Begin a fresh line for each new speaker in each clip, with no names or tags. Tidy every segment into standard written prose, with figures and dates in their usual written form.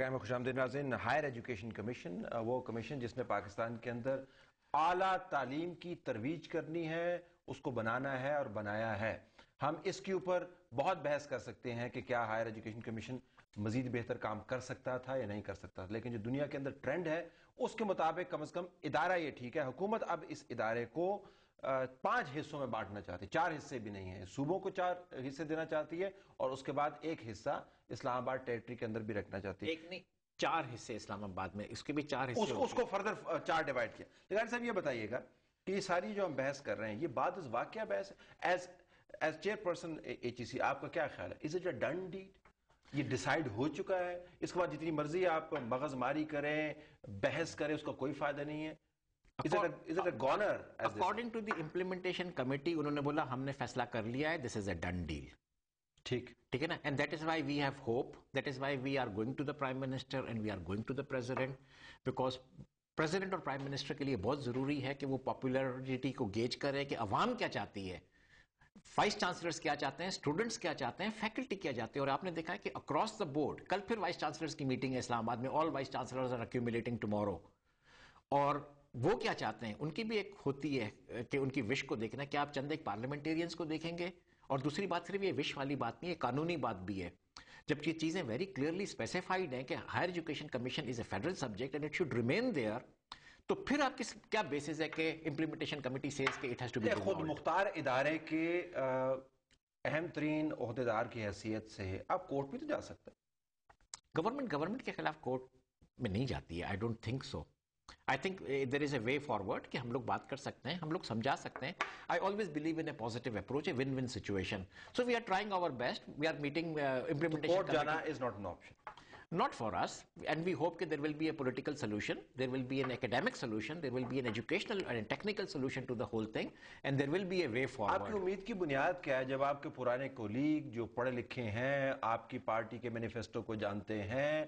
Programme میں خوش آمدید ناظرین. ہائر ایجوکیشن کمیشن وہ کمیشن جس نے پاکستان کے اندر اعلیٰ تعلیم کی ترویج کرنی ہے، اس کو بنانا ہے اور بنایا ہے. ہم اس کے اوپر بہت بحث کر سکتے ہیں کہ کیا ہائر ایجوکیشن کمیشن مزید بہتر کام کر سکتا تھا یا نہیں کر سکتا تھا، لیکن جو دنیا کے اندر ٹرینڈ ہے اس کے مطابق کم از کم ادارہ یہ ٹھیک ہے. حکومت اب اس ادارے کو 5 حصوں میں بانٹنا چاہتی ہے، 4 حصے بھی نہیں ہیں. صوبوں کو 4 حصے دینا چاہتی ہے اور اس کے بعد ایک حصہ اسلام آباد ٹیریٹری کے اندر بھی رکھنا چاہتی ہے.
ایک نہیں 4 حصے اسلام آباد میں، اس کے بھی 4 حصے
اس کو فردر 4 ڈیوائڈ کیا. لیکن صاحب یہ بتائیے گا کہ یہ ساری جو ہم بحث کر رہے ہیں یہ بعد از واقعہ بحث ہے. ایز چیئر پرسن HEC آپ کا کیا خیال ہے؟ Is it a done deal? یہ ڈیسائیڈ ہو چکا ہے، اس کے بعد جتنی مرضی آپ مغز ماری کریں، بحث کریں، اس کا کوئی فائدہ نہیں ہے؟
According to the implementation committee انہوں نے بولا ہم نے فیصلہ کر لیا ہے، دس از اے ڈن ڈیل. ٹھیک ہے نا. And that is why we have hope, that is why we are going to the prime minister and we are going to the president, because president اور پرائم منسٹر کے لیے بہت ضروری ہے کہ وہ پاپولرٹی کو گیج کرے کہ عوام کیا چاہتی ہے، وائس چانسلرز کیا چاہتے ہیں، اسٹوڈنٹس کیا چاہتے ہیں، فیکلٹی کیا چاہتے ہیں. اور آپ نے دیکھا ہے کہ اکراس دا بورڈ کل پھر وائس چانسلرز کی میٹنگ ہے اسلام آباد میں، آل وائس چانسلرز آر ایکیومولیٹنگ ٹمورو. اور وہ کیا چاہتے ہیں، ان کی بھی ایک ہوتی ہے کہ ان کی وش کو دیکھنا ہے. کہ آپ چند ایک پارلیمنٹیرینز کو دیکھیں گے، اور دوسری بات صرف یہ وش والی بات نہیں ہے، قانونی بات بھی ہے. جب یہ چیزیں ویری کلیئرلی اسپیسیفائڈ ہیں کہ higher education commission is a federal subject and it should remain there, تو پھر آپ کس کیا بیسس ہے کہ امپلیمنٹیشن کمیٹی سیز کہ it has to be resolved.
خود مختار ادارے کے اہم ترین عہدیدار کی حیثیت سے آپ کورٹ بھی تو جا سکتے ہیں.
گورنمنٹ کے خلاف کورٹ میں نہیں جاتی ہے. I don't think so. I think there is a way forward کہ ہم لوگ بات کر سکتے ہیں، ہم لوگ سمجھا سکتے ہیں. I always believe in a positive approach, a win win situation. So we are trying our best. We are meeting implementation.
Court جانا is not an option.
Not for us, and we hope that there will be a political solution, there will be an academic solution, there will be an educational and technical solution to the whole thing, and there will be a way forward.
آپ کی امید کی بنیاد کیا ہے جب آپ کے پرانے کولیگ جو پڑھے لکھے ہیں، آپ کی پارٹی کے مینیفیسٹو کو جانتے ہیں،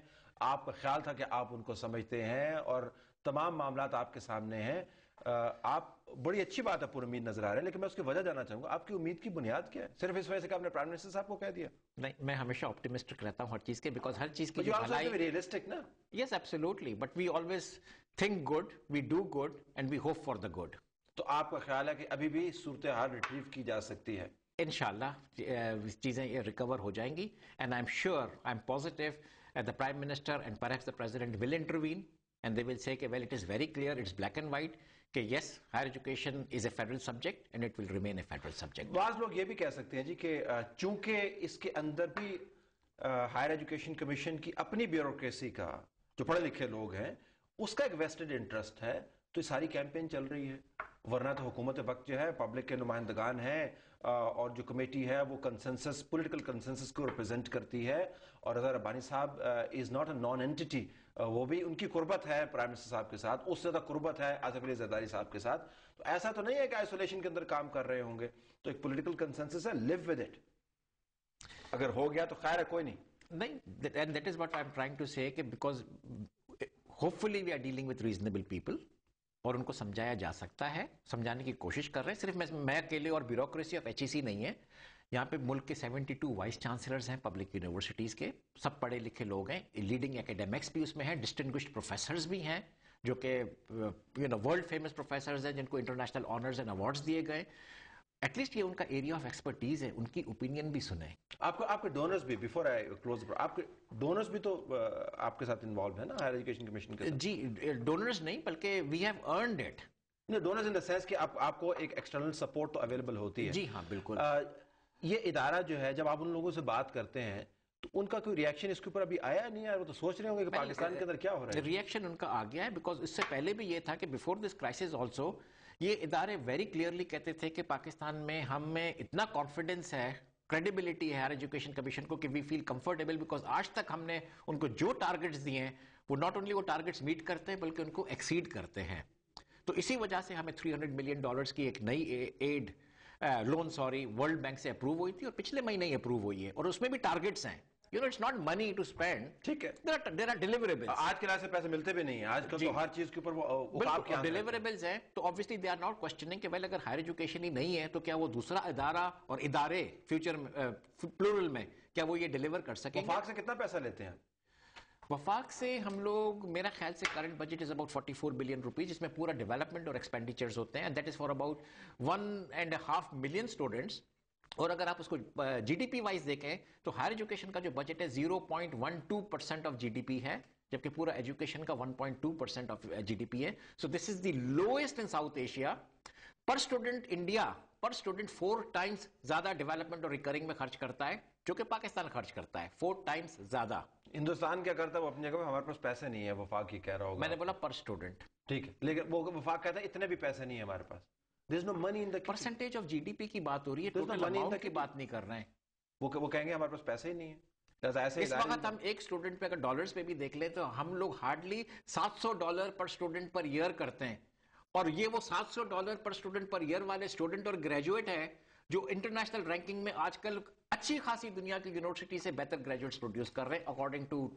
آپ کا خیال تھا کہ آپ ان کو سمجھتے ہیں اور تمام معاملات آپ کے سامنے ہیں، آپ بڑی اچھی بات ہے پر امید نظر آ رہے ہیں، لیکن میں اس کی وجہ جاننا چاہوں گا آپ کی امید کی بنیاد کیا ہے؟ صرف اس وجہ سے کہ آپ نے پرائم منسٹر صاحب کو کہہ دیا؟
نہیں، میں ہمیشہ آپٹیمسٹک رہتا ہوں ہر چیز کے، بیکاز ہر چیز کی
ریئلسٹک نا.
Yes absolutely, but we always think good, we do good and we hope for the good.
تو آپ کا خیال ہے کہ ابھی بھی صورتحال ریٹریو کی جا سکتی ہے؟
انشاءاللہ چیزیں ریکور ہو جائیں گی. And I am sure, I am positive the prime minister and perhaps the president will intervene and they will say کہ well it is very clear, it's black and white کہ yes higher education is a federal subject and it will remain a federal subject.
بعض لوگ یہ بھی کہہ سکتے ہیں جی کہ چونکہ اس کے اندر بھی ہائر ایجوکیشن کمیشن کی اپنی بیوروکریسی کا، جو پڑھے لکھے لوگ ہیں اس کا ایک ویسٹڈ انٹرسٹ ہے، تو یہ ساری کیمپین چل رہی ہے. ورنہ تو حکومت وقت جو ہے پبلک کے نمائندگان ہیں اور جو کمیٹی ہے وہ کنسنسس، پولیٹیکل کنسنسس کو ریپرزینٹ کرتی ہے. اور اظہر ربانی صاحب is not a non anti, وہ بھی ان کی قربت ہے پرائم منسٹر صاحب کے ساتھ، اس سے زیادہ قربت ہے آصف علی زرداری صاحب کے ساتھ. تو ایسا تو نہیں ہے کہ آئسولیشن کے اندر کام کر رہے ہوں گے. تو ایک پولیٹیکل کنسنسس ہے، لیو ود اٹ. اگر ہو گیا تو خیر ہے، کوئی نہیں.
And that is what I am trying to say کہ because hopefully we are dealing with reasonable people, اور ان کو سمجھایا جا سکتا ہے، سمجھانے کی کوشش کر رہے ہیں. صرف میں اکیلے اور بیوروکریسی آف HEC نہیں ہے. یہاں پہ ملک کے 72 وائس چانسلرز ہیں پبلک یونیورسٹیز کے، سب پڑھے لکھے لوگ ہیں، لیڈنگ اکیڈمکس بھی اس میں ہیں، ڈسٹنگوشڈ پروفیسرز بھی ہیں جو کہ ورلڈ فیمس پروفیسرز ہیں جن کو انٹرنیشنل آنرز اینڈ ایوارڈز دیے گئے. ایٹ لیسٹ یہ ان کا ایریا آف ایکسپرٹیز ہے، ان کی اوپینین بھی سنیں.
آپ کے ڈونرز بھی، بیفور آئی کلوز، آپ کے ڈونرز بھی تو آپ کے ساتھ انوالوڈ ہیں نا ہائر ایجوکیشن کمیشن کے ساتھ؟
جی ڈونرز نہیں بلکہ we have earned it.
Donors in the sense کہ آپ کو ایک ایکسٹرنل سپورٹ تو اویلیبل ہوتی ہے.
جی ہاں بالکل.
یہ ادارہ جو ہے جب آپ ان لوگوں سے بات کرتے ہیں تو ان کا کوئی ریاکشن اس کے اوپر ابھی آیا نہیں ہے؟ وہ تو سوچ رہے ہوں گے کہ پاکستان کے اندر کیا ہو رہا ہے.
ریاکشن ان کا آ گیا ہے، بیکاز اس سے پہلے بھی یہ تھا کہ بیفور دس کرائسس آلسو یہ ادارے ویری کلیئرلی کہتے تھے کہ پاکستان میں ہم میں اتنا کانفیڈنس ہے، کریڈیبلٹی ہے ہائر ایجوکیشن کمیشن کو کہ وی فیل کمفرٹیبل، بیکاز آج تک ہم نے ان کو جو ٹارگٹس دیے ہیں وہ ناٹ اونلی وہ ٹارگٹس میٹ کرتے ہیں بلکہ ان کو ایکسیڈ کرتے ہیں. تو اسی وجہ سے ہمیں $300 ملین کی ایک نئی ایڈ لون ورلڈ بینک سے اپروو ہوئی تھی، اور پچھلے مہینے ہی اپروو ہوئی ہے، اور اس میں بھی ٹارگٹس ہیں. It's not money to spend.
ٹھیک ہے،
there are deliverables.
آج کے لحاظ سے پیسے ملتے بھی نہیں ہیں آج کل تو ہر چیز کے اوپر وہ
deliverables ہیں. تو obviously they are not questioning کہ اگر ہائر ایجوکیشن ہی نہیں ہے تو کیا وہ دوسرا ادارہ اور ادارے فیوچر پلورل میں کیا وہ یہ ڈیلیور کر سکیں گے؟
وفاق سے کتنا پیسہ لیتے ہیں؟
وفاق سے ہم لوگ, میرا خیال سے current budget is about 44 billion rupees, جس میں پورا ڈیولپمنٹ اور ایکسپینڈیچرز ہوتے ہیں, that is for about 1.5 million students. اور اگر آپ اس کو جی ڈی پی وائز دیکھیں تو ہائر ایجوکیشن کا جو بجٹ ہے 0.12% آف جی ڈی پی ہے, جبکہ پورا ایجوکیشن کا 1.2% آف جی ڈی پی ہے. So this is the lowest in South Asia. Per student India per student 4 times زیادہ ڈیولپمنٹ اور ریکرنگ میں خرچ کرتا ہے جو کہ پاکستان خرچ کرتا ہے, 4 ٹائمز زیادہ.
ہندوستان کیا کرتا ہے وہ اپنی جگہ, ہمارے پاس پیسے نہیں ہے, وفاق ہی کہہ رہا ہوگا.
میں نے بولا پر اسٹوڈنٹ,
ٹھیک ہے, لیکن وہ وفاق کہتا ہے اتنے بھی پیسے نہیں ہے ہمارے پاس. There is no money in the kitty.
Percentage of G D P کی بات ہو رہی ہے,
There is no
total
money in the
amount کی
kitty.
بات نہیں کر رہے ہیں.
وہ کہیں گے ہمارے پاس پیسے ہی نہیں ہے. ایسے
اس وقت ہم ایک اسٹوڈنٹ پہ اگر ڈالرز پہ بھی دیکھ لیں تو ہم لوگ ہارڈلی $700 پر اسٹوڈنٹ پر ایئر کرتے ہیں, اور یہ وہ $700 پر اسٹوڈنٹ پر ایئر والے اسٹوڈنٹ اور گریجویٹ ہے جو انٹرنیشنل رینکنگ میں آج کل اچھی خاصی دنیا کی یونیورسٹی سے بہتر گریجویٹس پروڈیوس کر رہے ہیں according to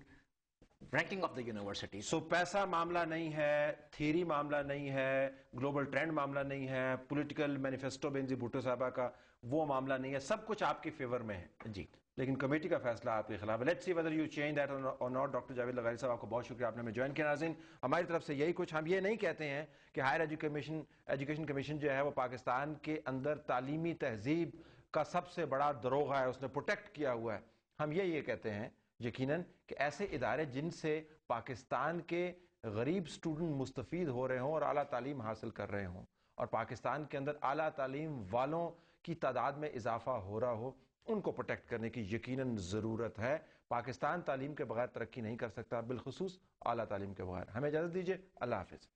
ranking of the university.
So پیسہ معاملہ نہیں ہے, تھیری معاملہ نہیں ہے, گلوبل ٹرینڈ معاملہ نہیں ہے, پولیٹیکل مینیفیسٹو بینزی بھٹو صاحبہ کا وہ معاملہ نہیں ہے, سب کچھ آپ کے فیور میں ہے
جی,
لیکن کمیٹی کا فیصلہ آپ کے خلاف ہے. Let's see whether you change that اور ناٹ. ڈاکٹر جاوید لغاری صاحب آپ کو بہت شکریہ, آپ نے ہمیں جوائن کیا. ناظرین ہماری طرف سے یہی کچھ, ہم یہ نہیں کہتے ہیں کہ ہائر ایجوکیشن کمیشن جو ہے وہ پاکستان کے اندر تعلیمی تہذیب کا سب سے بڑا دروغہ ہے, اس نے پروٹیکٹ کیا ہوا ہے. ہم یہ کہتے ہیں یقیناً کہ ایسے ادارے جن سے پاکستان کے غریب سٹوڈنٹ مستفید ہو رہے ہوں اور اعلیٰ تعلیم حاصل کر رہے ہوں, اور پاکستان کے اندر اعلیٰ تعلیم والوں کی تعداد میں اضافہ ہو رہا ہو, ان کو پروٹیکٹ کرنے کی یقیناً ضرورت ہے. پاکستان تعلیم کے بغیر ترقی نہیں کر سکتا, بالخصوص اعلیٰ تعلیم کے بغیر. ہمیں اجازت دیجیے, اللہ حافظ.